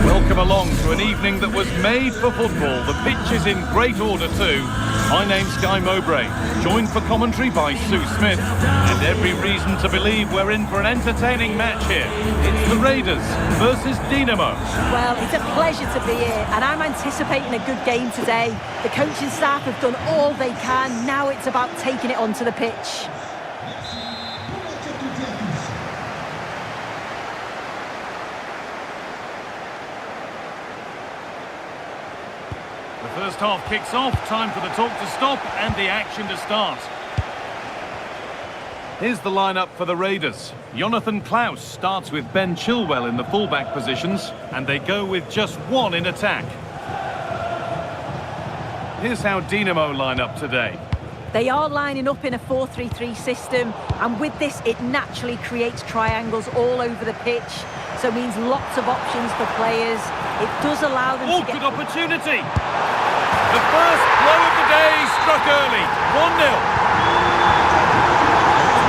Welcome along to an evening that was made for football. The pitch is in great order too. My name's Guy Mowbray, joined for commentary by Sue Smith, and every reason to believe we're in for an entertaining match here. It's the Raiders versus Dinamo. Well, it's a pleasure to be here, and I'm anticipating a good game today. The coaching staff have done all they can. Now it's about taking it onto the pitch. The first half kicks off, time for the talk to stop and the action to start. Here's the lineup for the Raiders. Jonathan Klaus starts with Ben Chilwell in the fullback positions, and they go with just one in attack. Here's how Dinamo line up today. They are lining up in a 4-3-3 system, and with this it naturally creates triangles all over the pitch, so it means lots of options for players. It does allow them to get... good opportunity! The first blow of the day struck early, 1-0.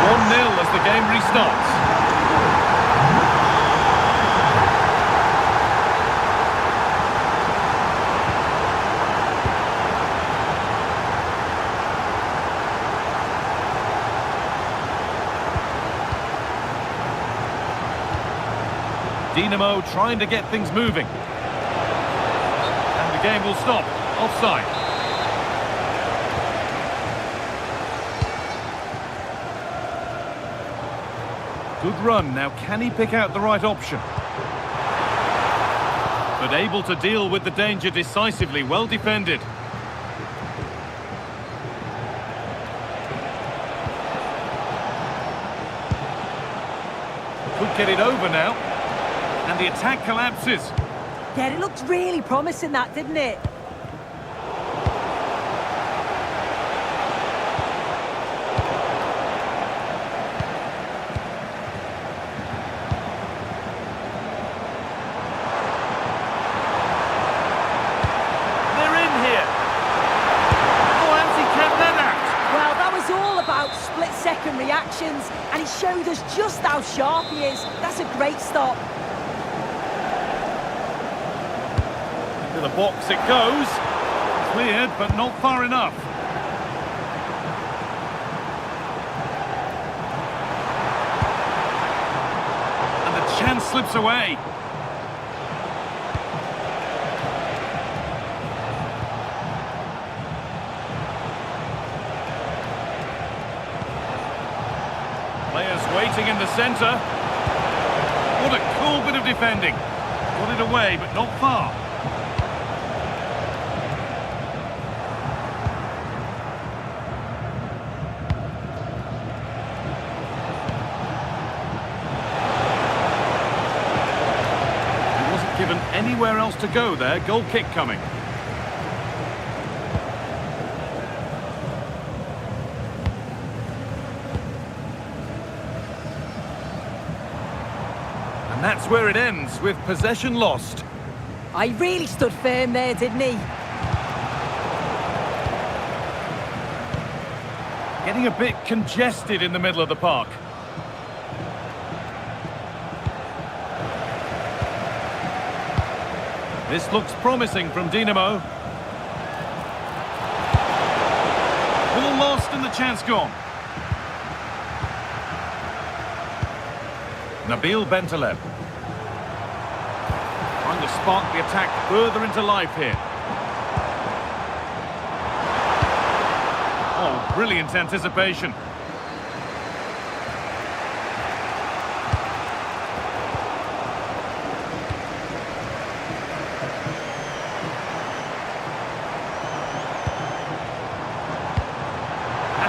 1-0 as the game restarts. Dinamo trying to get things moving. And the game will stop. Offside. Good run. Now can he pick out the right option? But able to deal with the danger decisively. Well defended. Could get it over now. And the attack collapses. Yeah, it looked really promising, that, didn't it? They're in here. Oh, how's he kept that out? Well, that was all about split-second reactions, and he showed us just how sharp he is. That's a great stop. To the box it goes. Cleared, but not far enough. And the chance slips away. Players waiting in the centre. What a cool bit of defending. Got it away, but not far. Given anywhere else to go there. Goal kick coming. And that's where it ends, with possession lost. I really stood firm there, didn't he? Getting a bit congested in the middle of the park. This looks promising from Dinamo. Ball lost and the chance gone. Nabil Bentaleb. Trying to spark the attack further into life here. Oh, brilliant anticipation.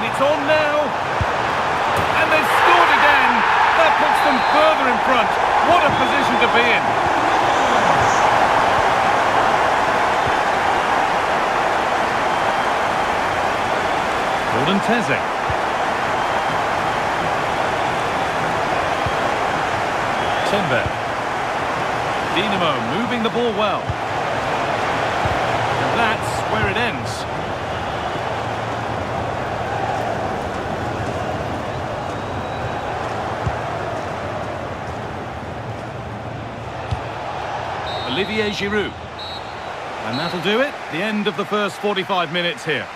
It's on now, and they've scored again. That puts them further in front. What a position to be in. Jordan Teze. Timber. Dinamo moving the ball well. And that's where it ends. defence. Olivier Giroud. And that'll do it. The end of the first 45 minutes here.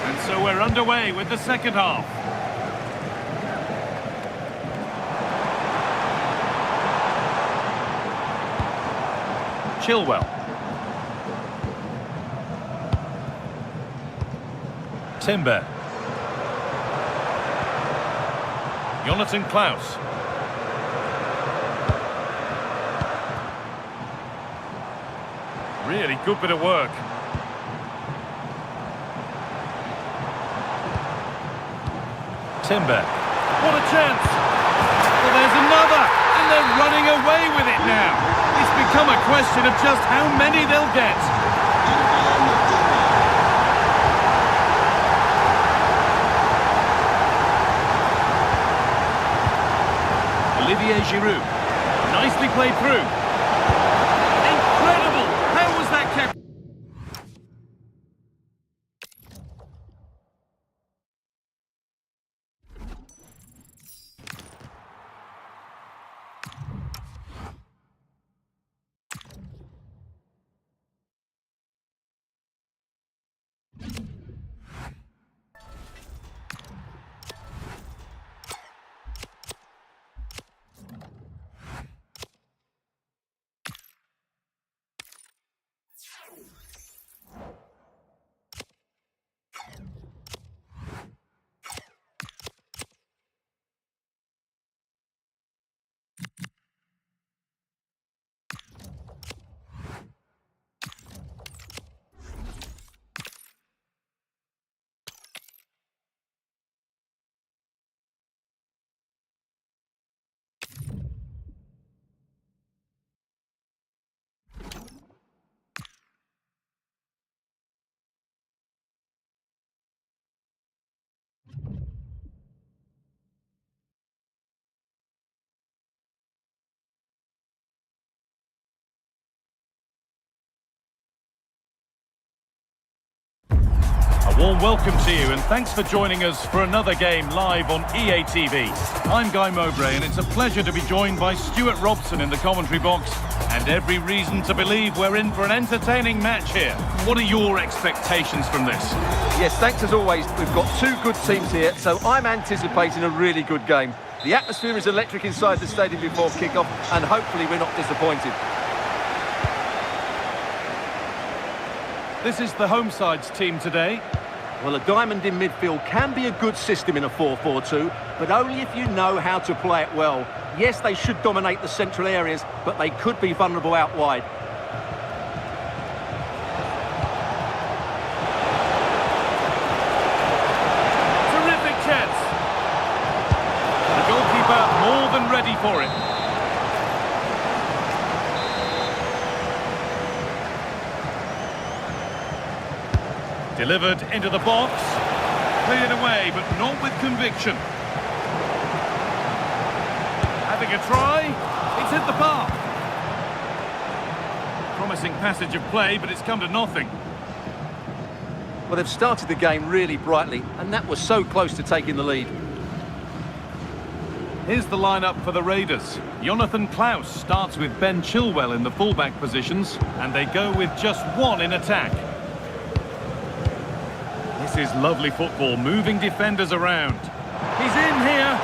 And so we're underway with the second half. Chilwell. Timber. Jonathan Klaus. Really good bit of work. Timber. What a chance! Well, there's another! And they're running away with it now. It's become a question of just how many they'll get. Olivier Giroud. Nicely played through. Incredible! How was that kept? A warm welcome to you and thanks for joining us for another game live on EA TV. I'm Guy Mowbray and it's a pleasure to be joined by Stuart Robson in the commentary box, and every reason to believe we're in for an entertaining match here. What are your expectations from this? Yes, thanks as always. We've got two good teams here, so I'm anticipating a really good game. The atmosphere is electric inside the stadium before kick-off, and hopefully we're not disappointed. This is the home side's team today. Well, a diamond in midfield can be a good system in a 4-4-2, but only if you know how to play it well. Yes, they should dominate the central areas, but they could be vulnerable out wide. Terrific chance. The goalkeeper more than ready for it. Delivered into the box, cleared away, but not with conviction. Having a try, it's hit the bar. Promising passage of play, but it's come to nothing. Well, they've started the game really brightly, and that was so close to taking the lead. Here's the lineup for the Raiders. Jonathan Klaus starts with Ben Chilwell in the fullback positions, and they go with just one in attack. This is lovely football, moving defenders around. He's in here.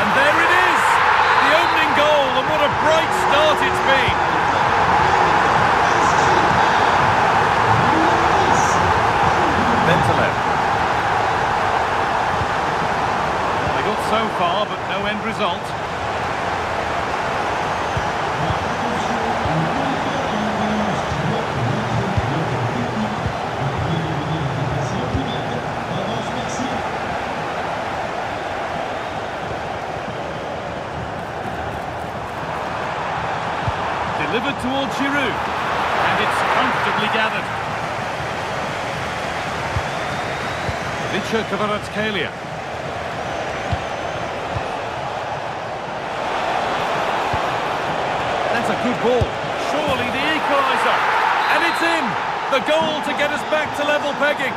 And there it is! The opening goal, and what a bright start it's been! Bentaleb. Well, they got so far, but no end result. Delivered towards Giroud, and it's comfortably gathered. Kvaratskhelia. That's a good ball. Surely the equaliser. And it's in. The goal to get us back to level pegging.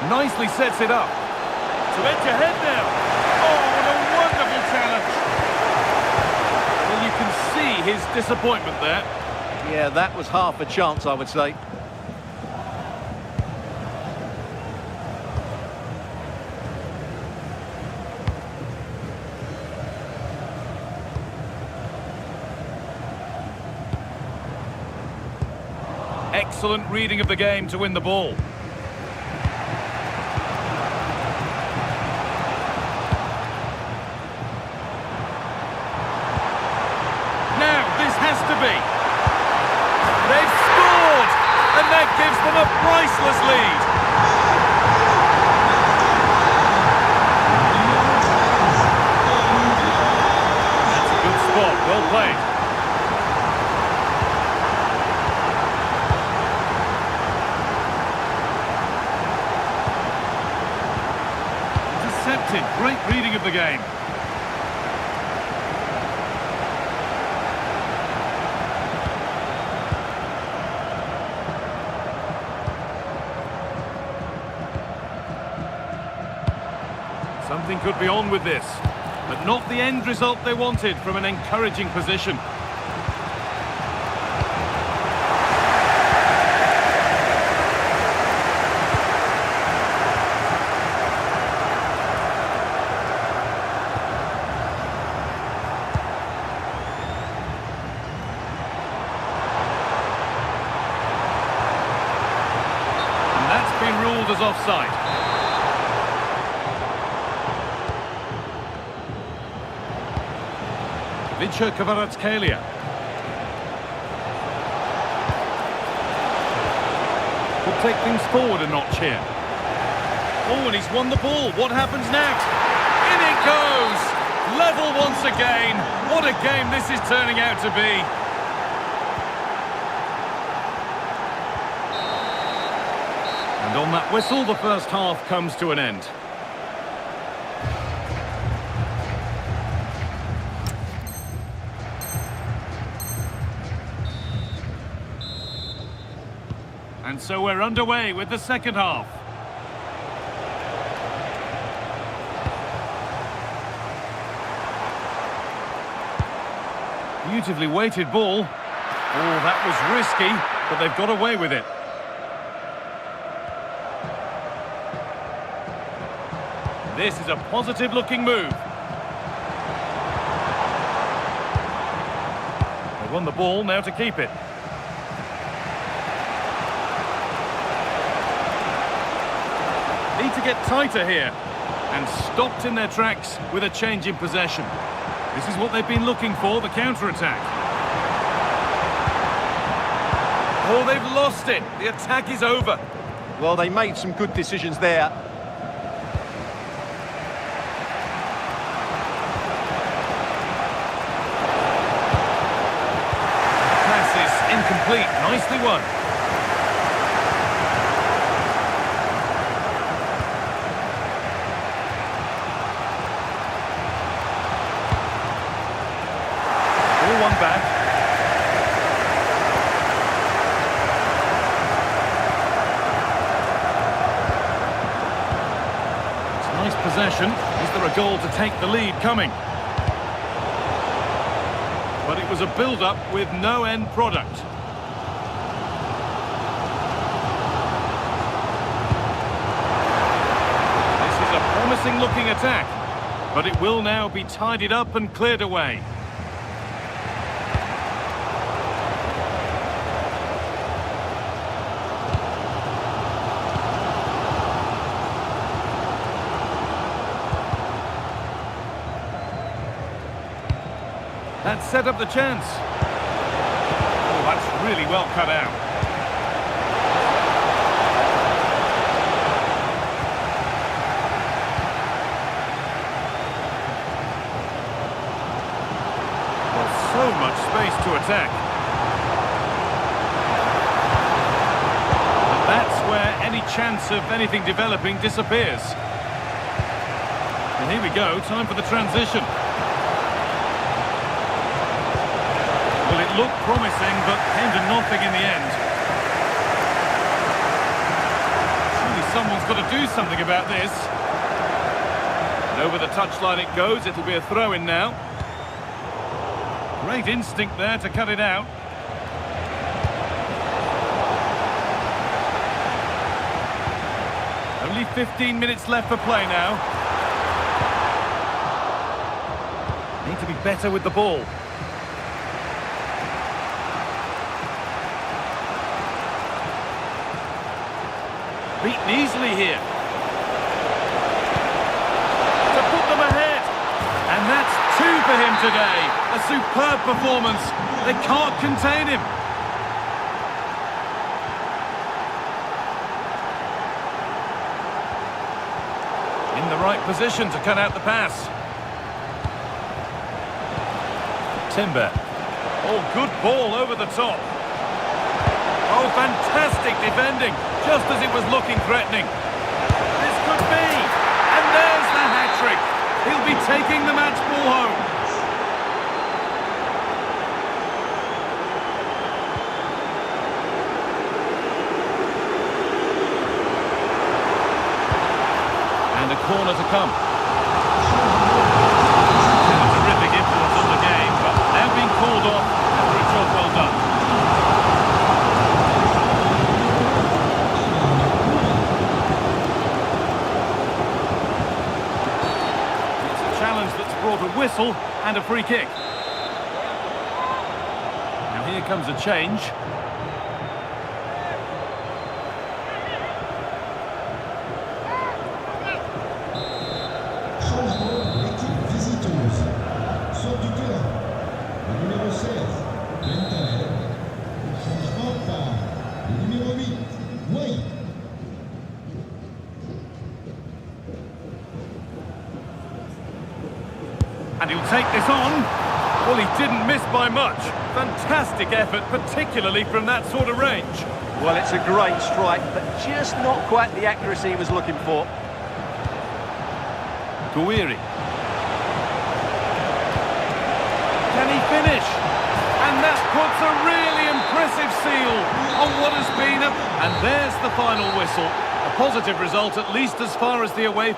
Nicely sets it up. To edge ahead now. Oh, what a wonderful challenge. Well, you can see his disappointment there. Yeah, that was half a chance, I would say. Excellent reading of the game to win the ball. Now, this has to be. They've scored! And that gives them a priceless lead. That's a good spot, well played. Intercepted, great reading of the game. Something could be on with this, but not the end result they wanted from an encouraging position. And that's been ruled as offside. Kvaratskhelia. Could take things forward a notch here. Oh, and he's won the ball. What happens next? In it goes! Level once again. What a game this is turning out to be. And on that whistle, the first half comes to an end. And so we're underway with the second half. Beautifully weighted ball. Oh, that was risky, but they've got away with it. This is a positive-looking move. They won the ball, now to keep it. Need to get tighter here, and stopped in their tracks with a change in possession. This is what they've been looking for, the counter-attack. Oh, they've lost it. The attack is over. Well, they made some good decisions there. Pass is incomplete. Nicely won. One back. It's nice possession. Is there a goal to take the lead coming? But it was a build-up with no end product. This is a promising-looking attack, but it will now be tidied up and cleared away. That set up the chance. Oh, that's really well cut out. Well, so much space to attack. chance of anything developing disappears. And here we go, time for the transition. Well, it looked promising, but came to nothing in the end. Surely someone's got to do something about this. And over the touchline it goes, it'll be a throw-in now. Great instinct there to cut it out. Only 15 minutes left for play now. Need to be better with the ball. Beaten easily here. To put them ahead. And that's two for him today. A superb performance. They can't contain him. In the right position to cut out the pass. Timber. Oh, good ball over the top. Oh, fantastic defending, just as it was looking threatening. This could be, and there's the hat-trick. He'll be taking the match ball home. And a corner to come. A terrific influence on the game, but now being called off after a job well done. That's brought a whistle and a free kick. Now here comes a change. Changement de l'équipe visiteuse. Sort du terrain. Le numéro 16, Bentael. Changement par le numéro 8, Wai. And he'll take this on. Well, he didn't miss by much. Fantastic effort, particularly from that sort of range. Well, it's a great strike, but just not quite the accuracy he was looking for. Guiri. Can he finish? And that puts a really impressive seal on what has been a... And there's the final whistle. A positive result, at least as far as the away...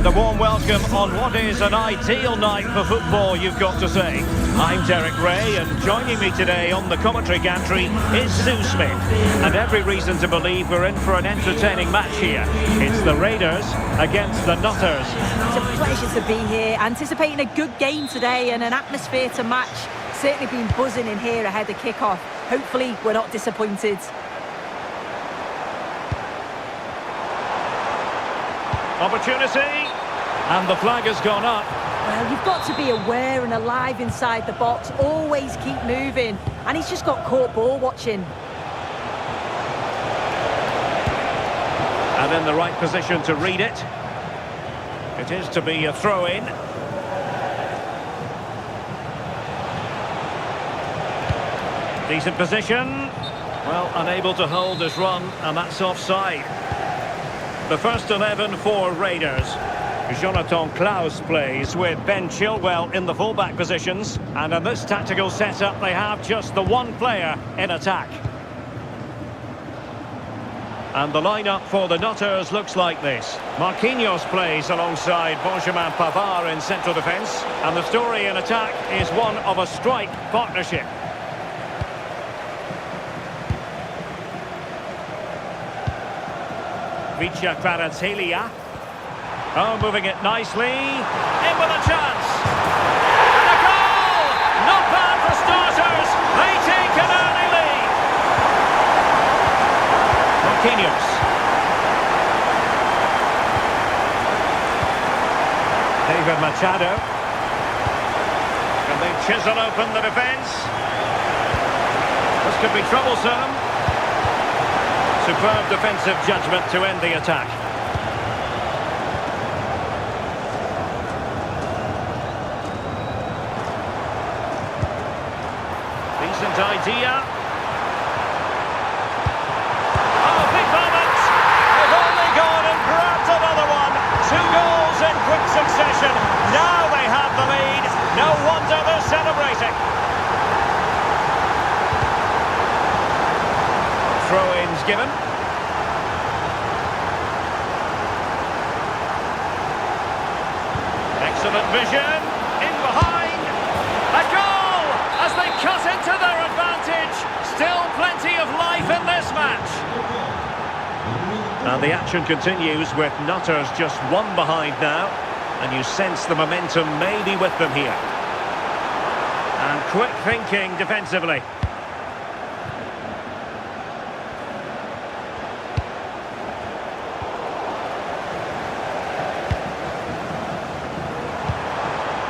And a warm welcome on what is an ideal night for football, you've got to say. I'm Derek Ray, and joining me today on the commentary gantry is Sue Smith. And every reason to believe we're in for an entertaining match here. It's the Raiders against the Nutters. It's a pleasure to be here, anticipating a good game today and an atmosphere to match. Certainly been buzzing in here ahead of kick-off. Hopefully we're not disappointed. Opportunity, and the flag has gone up. Well, you've got to be aware and alive inside the box. Always keep moving. And he's just got caught ball watching. And in the right position to read it. It is to be a throw-in. Decent position. Well, unable to hold his run, and that's offside. The first 11 for Raiders. Jonathan Klaus plays with Ben Chilwell in the fullback positions. And in this tactical setup, they have just the one player in attack. And the lineup for the Nutters looks like this. Marquinhos plays alongside Benjamin Pavard in central defence. And the story in attack is one of a strike partnership. Vicha Kvaratskhelia. Oh, moving it nicely. In with a chance. And a goal! Not bad for starters. They take an early lead. Marquinhos. David Machado. Can they chisel open the defence? This could be troublesome. Superb defensive judgment to end the attack. Decent idea. Oh, big moment! They've only gone and grabbed another one. 2 goals in quick succession. Now they have the lead. No wonder they're celebrating. Throw-ins given. Excellent vision. In behind. A goal as they cut into their advantage. Still plenty of life in this match. And the action continues with Nutters just one behind now. And you sense the momentum may be with them here. And quick thinking defensively.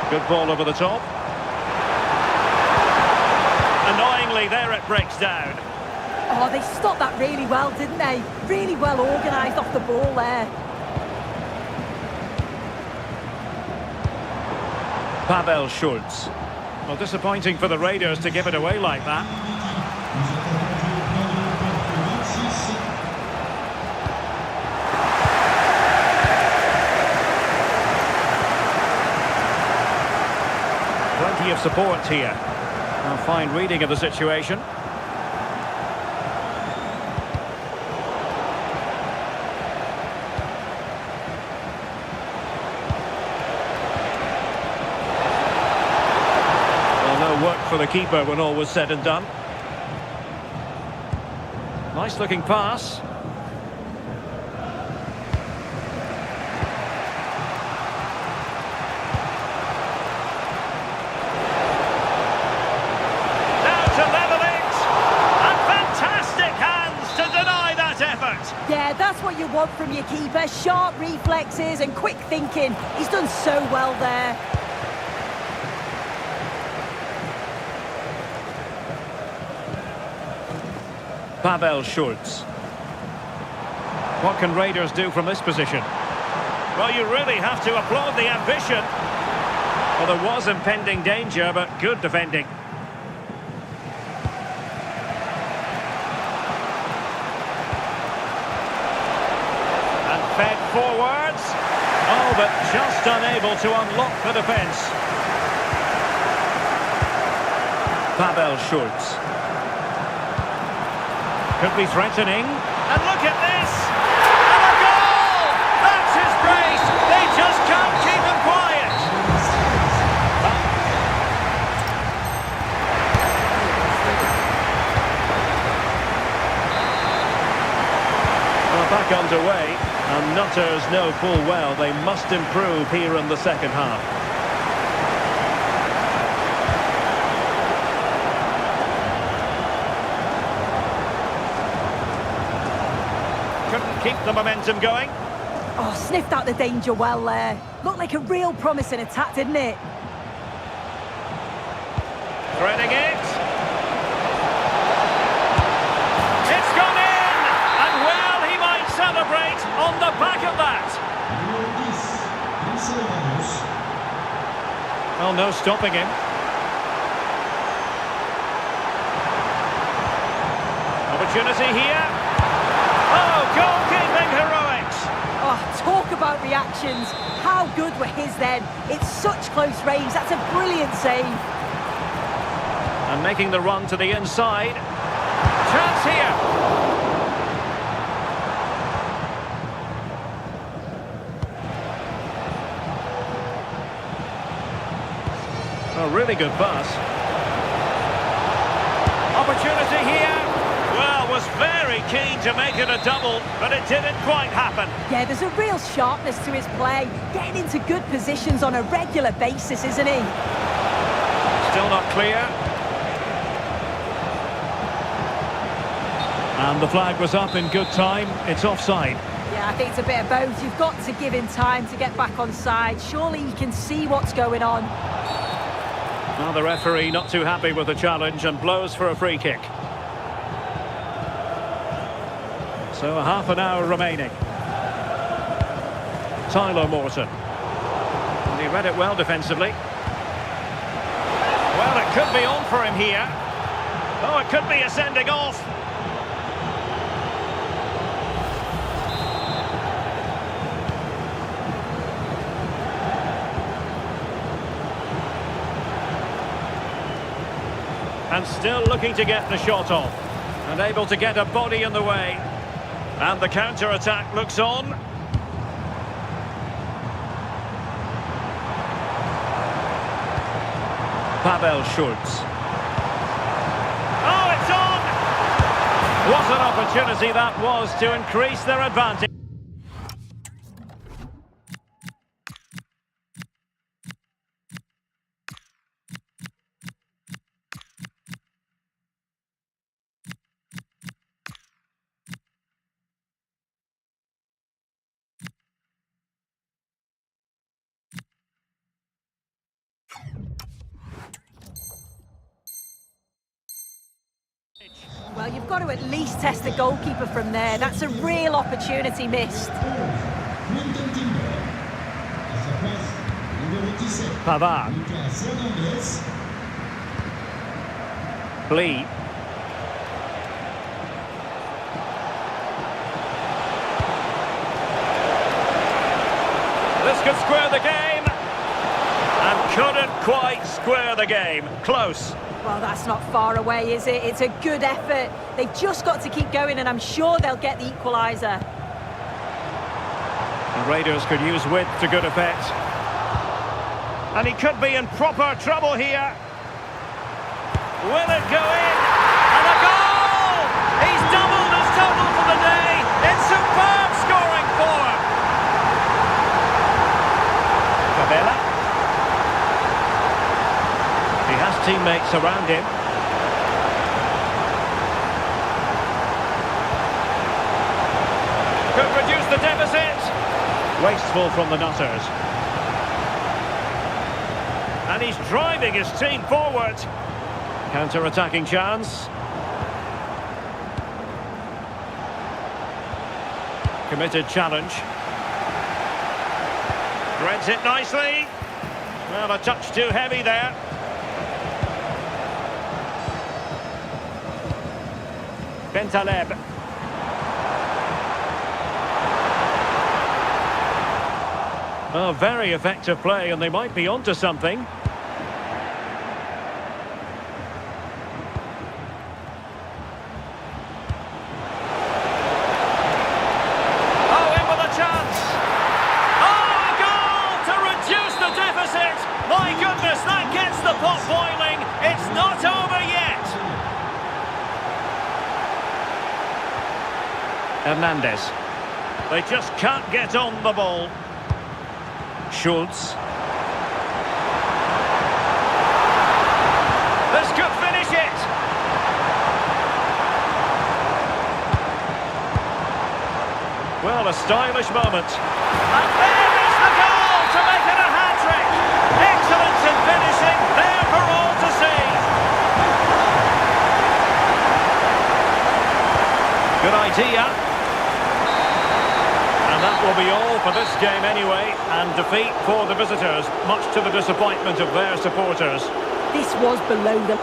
Good ball over the top. Annoyingly, there it breaks down. Oh, they stopped that really well, didn't they? Really well organised off the ball there. Pavel Schultz. Well, disappointing for the Raiders to give it away like that. Plenty of support here. A fine reading of the situation. Well, no work for the keeper when all was said and done. Nice looking pass. Yeah, that's what you want from your keeper. Sharp reflexes and quick thinking. He's done so well there. Pavel Schultz. What can Raiders do from this position? Well, you really have to applaud the ambition. Well, there was impending danger, but good defending. Fed forwards. Oh, but just unable to unlock the defence. Pavel Schultz. Could be threatening. And look at this! And a goal! That's his brace! They just back underway, and Nutters know full well they must improve here in the second half. Couldn't keep the momentum going. Oh, sniffed out the danger well there. Looked like a real promising attack, didn't it? Threading it. It's gone in! And well, he might celebrate on the back of that. Well, no stopping him. Opportunity here. Oh, goalkeeping heroics. Oh, talk about reactions. How good were his then? It's such close range. That's a brilliant save. And making the run to the inside. Chance here. A really good pass. Opportunity here. Well, was very keen to make it a double, but it didn't quite happen. Yeah, there's a real sharpness to his play. Getting into good positions on a regular basis, isn't he? Still not clear. And the flag was up in good time. It's offside. Yeah, I think it's a bit of both. You've got to give him time to get back on side. Surely he can see what's going on. Well, the referee not too happy with the challenge and blows for a free kick. So a half an hour remaining. Tyler Morton. And he read it well defensively. Well, it could be on for him here. Oh, it could be a sending off. And still looking to get the shot off. And able to get a body in the way. And the counter-attack looks on. Pavel Schultz. Oh, it's on! What an opportunity that was to increase their advantage. Well, you've got to at least test the goalkeeper from there. That's a real opportunity missed. Pavard. Lee. This could square the game. And couldn't quite square the game. Close. Well, that's not far away, is it? It's a good effort. They've just got to keep going, and I'm sure they'll get the equaliser. The Raiders could use width to good effect. And he could be in proper trouble here. Will it go in? And a goal! He's doubled his total for the day. It's superb scoring form. Cabela. He has teammates around him. Could reduce the deficit. Wasteful from the Nutters. And he's driving his team forward. Counter-attacking chance. Committed challenge. Threads it nicely. Well, a touch too heavy there. Bentaleb. Oh, very effective play, and they might be onto something. Oh, in with a chance. Oh, a goal to reduce the deficit. My goodness, that gets the pot boiling. It's not over yet. Hernandez. They just can't get on the ball. Schultz. This could finish it. Well, a stylish moment. And there is the goal to make it a hat-trick. Excellence in finishing, there for all to see. Good idea. And that will be all for this game anyway. And defeat for the visitors, much to the disappointment of their supporters. This was below the...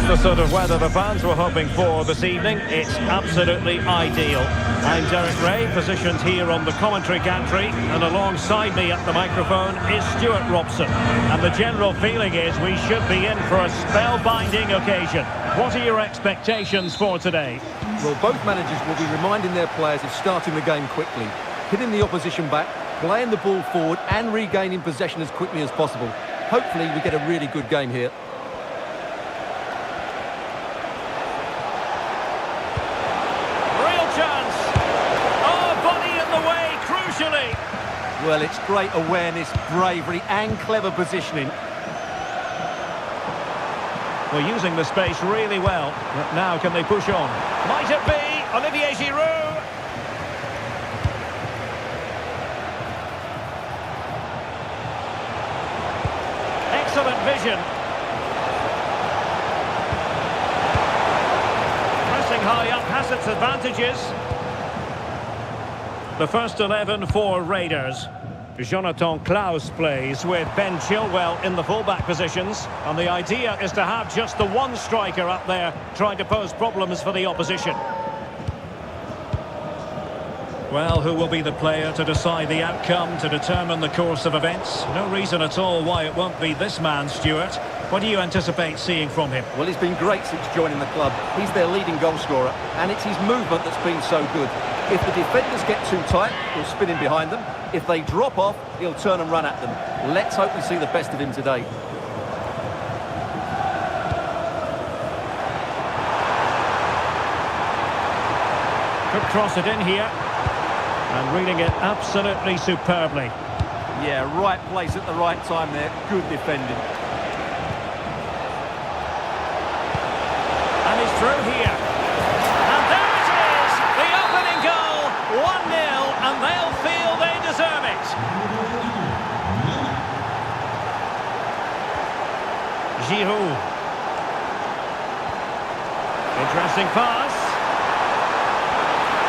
The sort of weather the fans were hoping for this evening. It's absolutely ideal. I'm Derek Ray, positioned here on the commentary gantry, and alongside me at the microphone is Stuart Robson. And the general feeling is we should be in for a spellbinding occasion. What are your expectations for today? Well, both managers will be reminding their players of starting the game quickly, hitting the opposition back, playing the ball forward and regaining possession as quickly as possible. Hopefully we get a really good game here. Well, it's great awareness, bravery and clever positioning. We're using the space really well. But now can they push on? Might it be Olivier Giroud? high up has its advantages. The first 11 for Raiders. Jonathan Klaus plays with Ben Chilwell in the fullback positions. And the idea is to have just the one striker up there trying to pose problems for the opposition. Well, who will be the player to decide the outcome, to determine the course of events? No reason at all why it won't be this man, Stuart. What do you anticipate seeing from him? Well, he's been great since joining the club. He's their leading goal scorer, and it's his movement that's been so good. If the defenders get too tight, he'll spin in behind them. If they drop off, he'll turn and run at them. Let's hope we see the best of him today. Could cross it in here. And reading it absolutely superbly. Yeah, right place at the right time there. Good defending. And he's through here. And there it is! The opening goal! 1-0, and they'll feel they deserve it. Giroud. Interesting pass.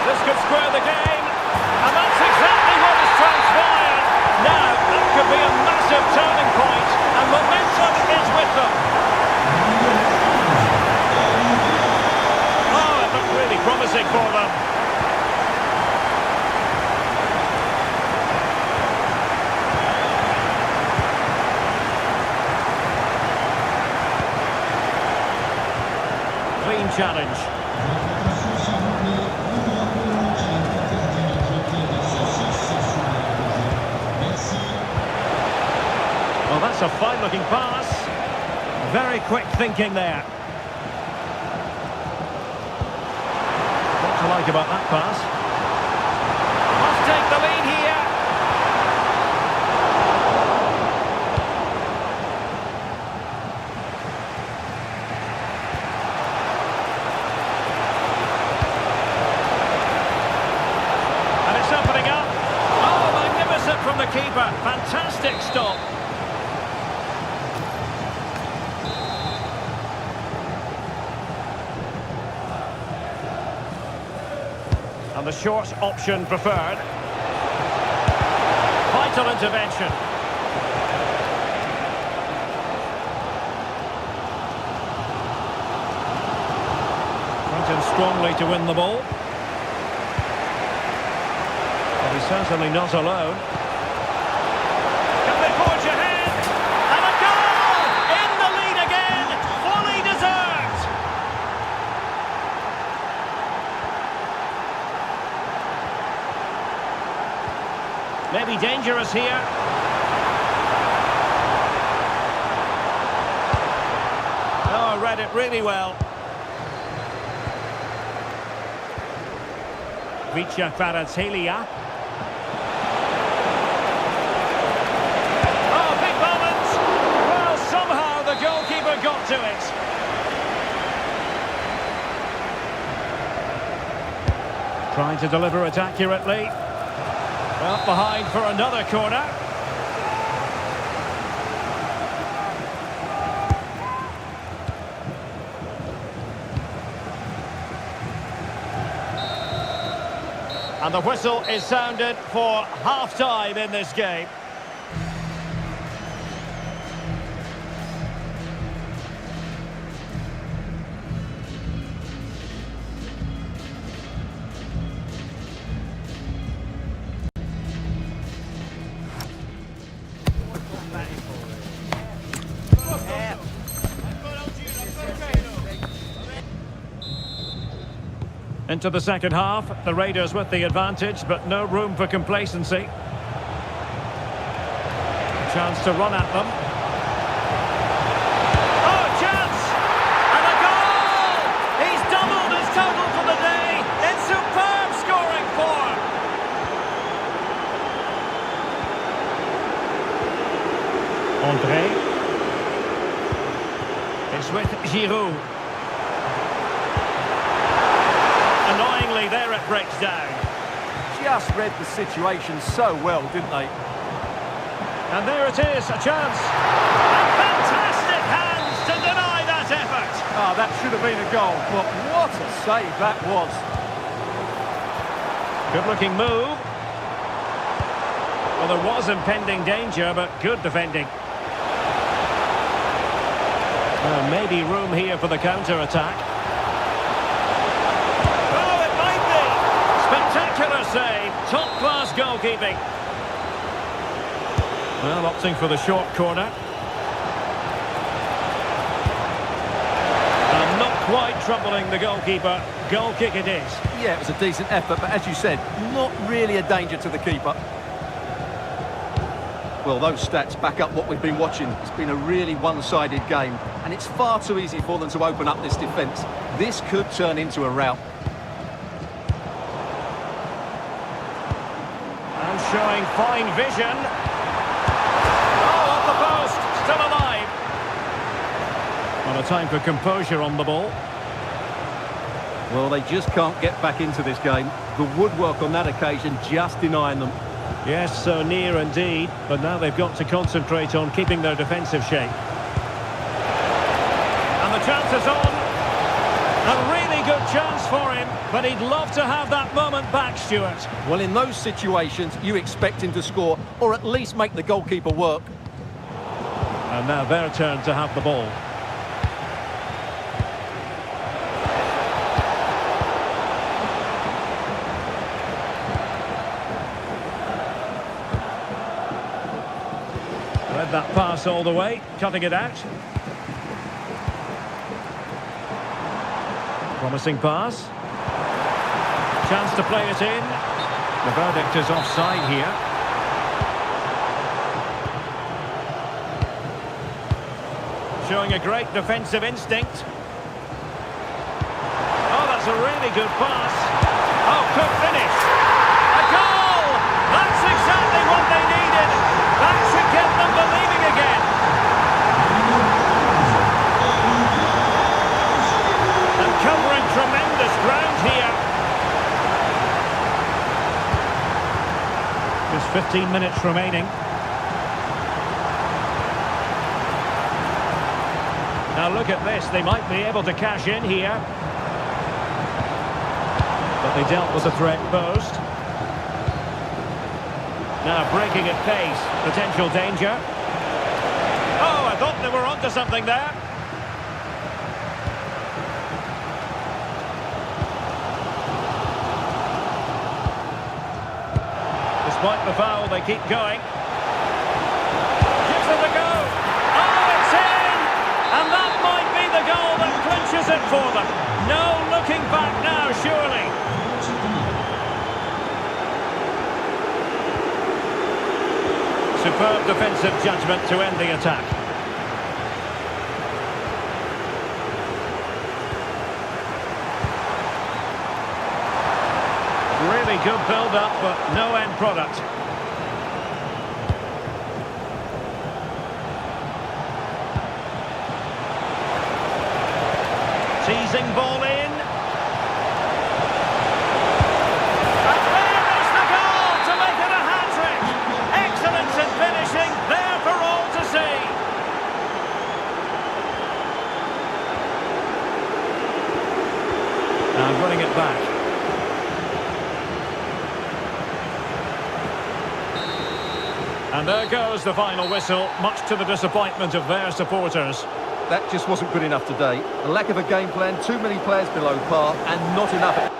This could square the game. And that's exactly what has transpired. Now, that could be a massive turning point, and momentum is with them. Oh, it looked really promising for them. Clean challenge. Well, that's a fine-looking pass. Very quick thinking there. What to like about that pass? Must take the lead here. And it's opening up. Oh, magnificent from the keeper. Fantastic stop. And the short option preferred. Vital intervention. Went in strongly to win the ball. But he's certainly not alone. Can they forge ahead? And a goal! In the lead again! Fully deserved! Maybe dangerous here. Oh, read it really well. Vicha Kvaratskhelia. Oh, big moment! Well, somehow the goalkeeper got to it. Trying to deliver it accurately. Well, behind for another corner. And the whistle is sounded for half-time in this game. Into the second half, the Raiders with the advantage, but no room for complacency. Chance to run at them. Oh, chance! And a goal! He's doubled his total for the day in superb scoring form. André. It's with Giroud. Annoyingly, there it breaks down. Just read the situation so well, didn't they? And there it is, a chance. And fantastic hands to deny that effort. Oh, that should have been a goal, but what a save that was. Good-looking move. Well, there was impending danger, but good defending. Maybe room here for the counter-attack. Oh, it might be! Spectacular save. Top-class goalkeeping. Well, opting for the short corner. And not quite troubling the goalkeeper. Goal kick it is. Yeah, it was a decent effort, but as you said, not really a danger to the keeper. Well, those stats back up what we've been watching. It's been a really one-sided game, and it's far too easy for them to open up this defence. This could turn into a rout. And showing fine vision. Oh, off the post, still alive. Well, a time for composure on the ball. Well, they just can't get back into this game. The woodwork on that occasion just denying them. Yes, so near indeed, but now they've got to concentrate on keeping their defensive shape. And the chance is on. A really good chance for him, but he'd love to have that moment back, Stuart. Well, in those situations, you expect him to score, or at least make the goalkeeper work. And now their turn to have the ball. Read that pass all the way, cutting it out. Promising pass. Chance to play it in. The verdict is offside here. Showing a great defensive instinct. Oh, that's a really good pass. Oh, good finish. A goal! That's exactly what they needed. That should get them believing again. And covering tremendous ground here. Just 15 minutes remaining. Now look at this, they might be able to cash in here. But they dealt with the threat posed. Now breaking at pace, potential danger. Oh, I thought they were onto something there. Despite the foul, they keep going. Gives it a go. Oh, it's in! And that might be the goal that clinches it for them. No looking back now, surely. Superb defensive judgment to end the attack. Really good build-up, but no end product. Teasing ball in. And there is the goal to make it a hat-trick. Excellence in finishing, there for all to see. And running it back. And there goes the final whistle, much to the disappointment of their supporters. That just wasn't good enough today. A lack of a game plan, too many players below par, and not enough...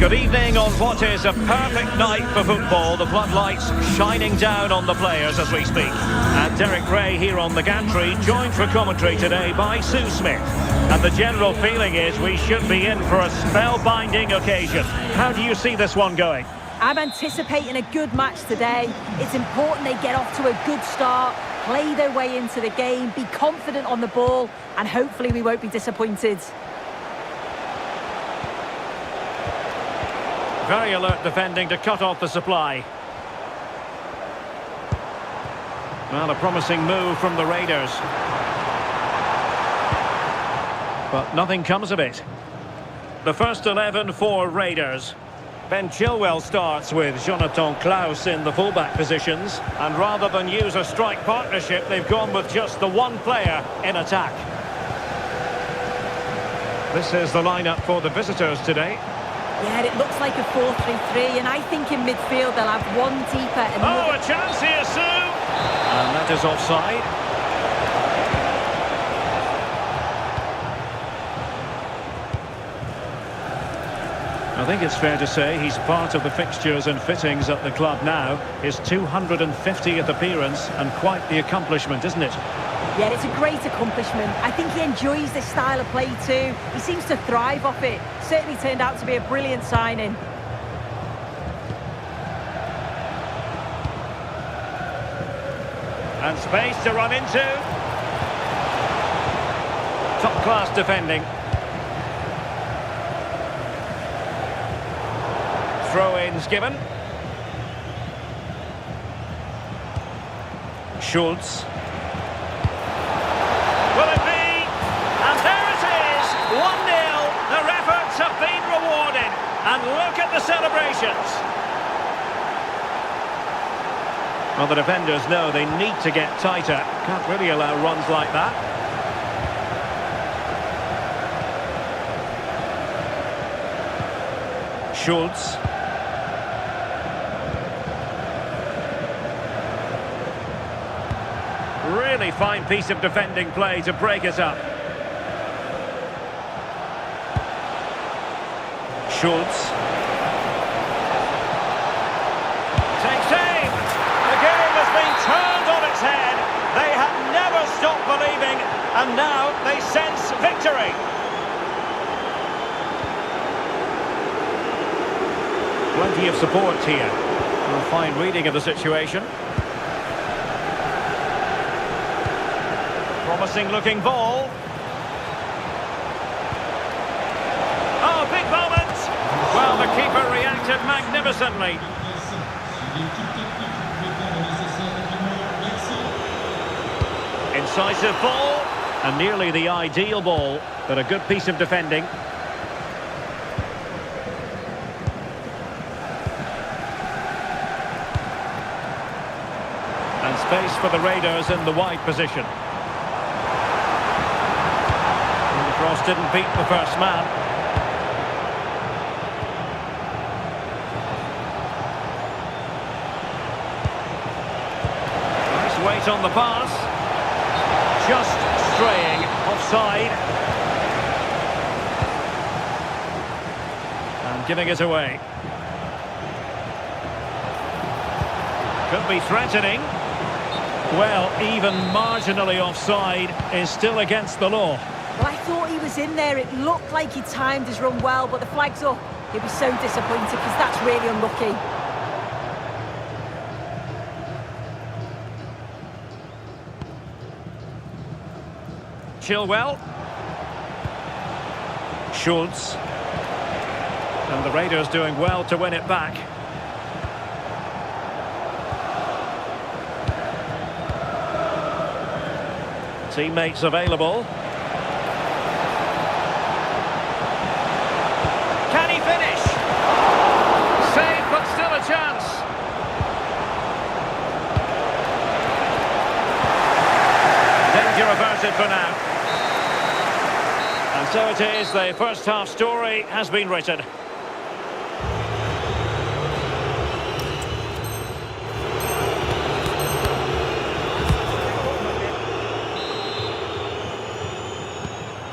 Good evening on what is a perfect night for football. The floodlights shining down on the players as we speak. And Derek Ray here on the gantry, joined for commentary today by Sue Smith. And the general feeling is we should be in for a spellbinding occasion. How do you see this one going? I'm anticipating a good match today. It's important they get off to a good start, play their way into the game, be confident on the ball, and hopefully we won't be disappointed. Very alert defending to cut off the supply. Well, a promising move from the Raiders. But nothing comes of it. The first 11 for Raiders. Ben Chilwell starts with Jonathan Klaus in the fullback positions. And rather than use a strike partnership, they've gone with just the one player in attack. This is the lineup for the visitors today. Yeah, it looks like a 4-3-3, and I think in midfield they'll have one deeper and Oh, a chance here, Sue! And that is offside. I think it's fair to say he's part of the fixtures and fittings at the club now. His 250th appearance, and quite the accomplishment, isn't it? Yeah, it's a great accomplishment. I think he enjoys this style of play too. He seems to thrive off it. Certainly turned out to be a brilliant signing. And space to run into. Top-class defending. Throw-ins given. Schultz. Will it be? And there it is! 1-0. Their efforts have been rewarded. And look at the celebrations. Well, the defenders know they need to get tighter. Can't really allow runs like that. Schultz. Really fine piece of defending play to break it up. Schultz. Takes aim. The game has been turned on its head. They have never stopped believing, and now they sense victory. Plenty of support here. A fine reading of the situation. Promising looking ball. Oh, big moment! Well, the keeper reacted magnificently. Incisive ball, and nearly the ideal ball, but a good piece of defending. And space for the Raiders in the wide position. Cross didn't beat the first man. Nice weight on the pass. Just straying offside. And giving it away. Could be threatening. Well, even marginally offside is still against the law. Well, I thought he was in there. It looked like he timed his run well, but the flag's up. He'll be so disappointed because that's really unlucky. Chilwell. Schultz. And the Raiders doing well to win it back. Teammates available. Can he finish? Save, but still a chance. Danger averted for now. And so it is, the first half story has been written.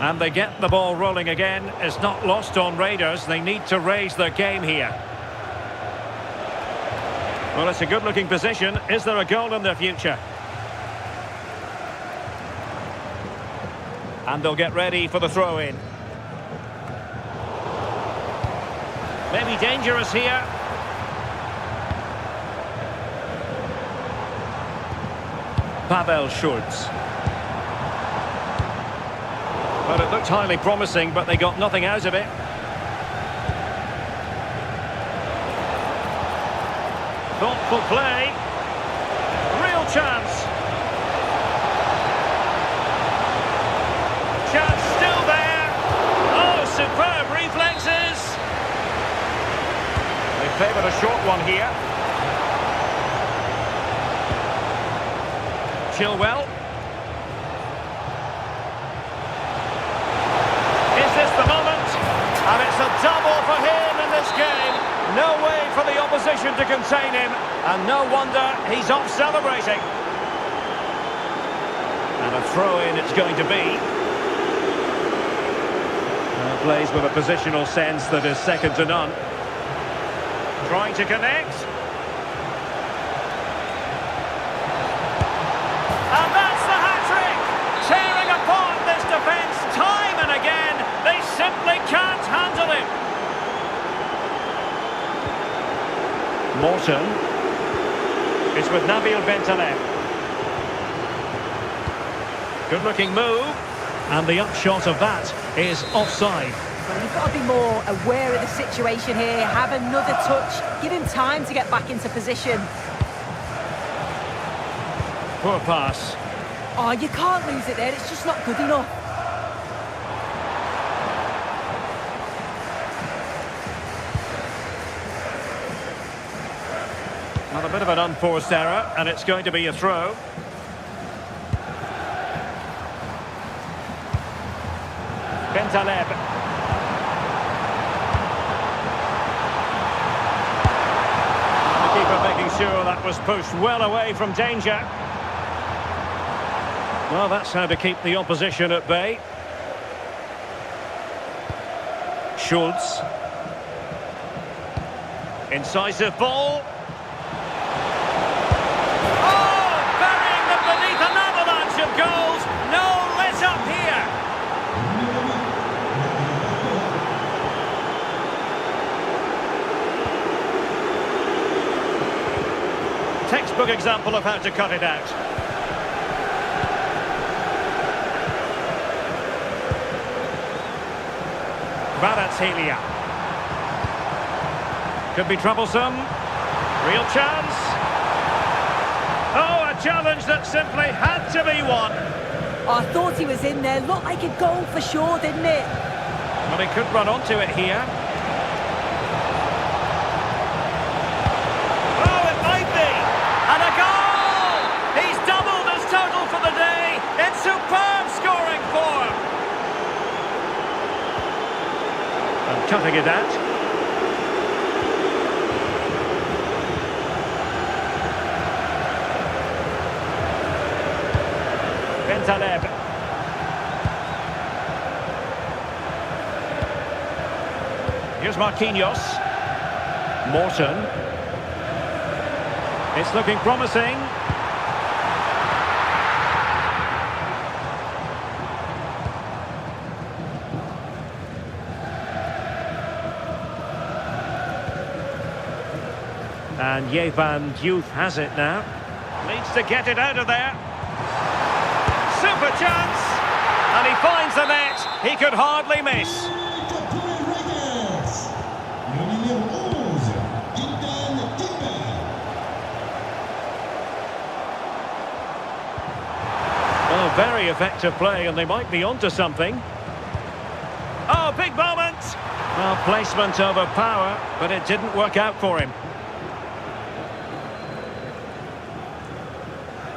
And they get the ball rolling again. It's not lost on Raiders. They need to raise their game here. Well, it's a good-looking position. Is there a goal in their future? And they'll get ready for the throw-in. Maybe dangerous here. Pavel Schultz. Well, it looked highly promising, but they got nothing out of it. Thoughtful play. Real chance. Chance still there. Oh, superb reflexes. They favoured a short one here. Chilwell. Is this the moment? And it's a double for him in this game. No way for the opposition to contain him. And no wonder he's off celebrating. And a throw-in it's going to be. Plays with a positional sense that is second to none. Trying to connect. And that's the hat-trick! Tearing apart this defence time and again. They simply can't handle him. Morton. It's with Nabil Bentaleb. Good-looking move. And the upshot of that is offside. Well, you've got to be more aware of the situation here. Have another touch. Give him time to get back into position. Poor pass. Oh, you can't lose it there. It's just not good enough. Well, a bit of an unforced error, and it's going to be a throw. Bentaleb. The keeper making sure that was pushed well away from danger. Well, that's how to keep the opposition at bay. Schultz. Incisive ball. Oh, burying them beneath an avalanche of goals. No let up here. Textbook example of how to cut it out. Kvaratskhelia. Could be troublesome. Real chance. Oh, a challenge that simply had to be won. Oh, I thought he was in there. Looked like a goal for sure, didn't it? Well, he could run onto it here. Superb scoring form. And cutting it out. Bentaleb. Here's Marquinhos. Morton. It's looking promising. And Yevan Youth has it now. Needs to get it out of there. Super chance! And he finds the net. He could hardly miss. Oh, very effective play, and they might be onto something. Oh, big moment! Well, placement over power, but it didn't work out for him.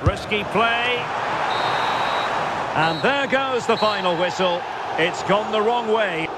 Risky play. And there goes the final whistle. It's gone the wrong way.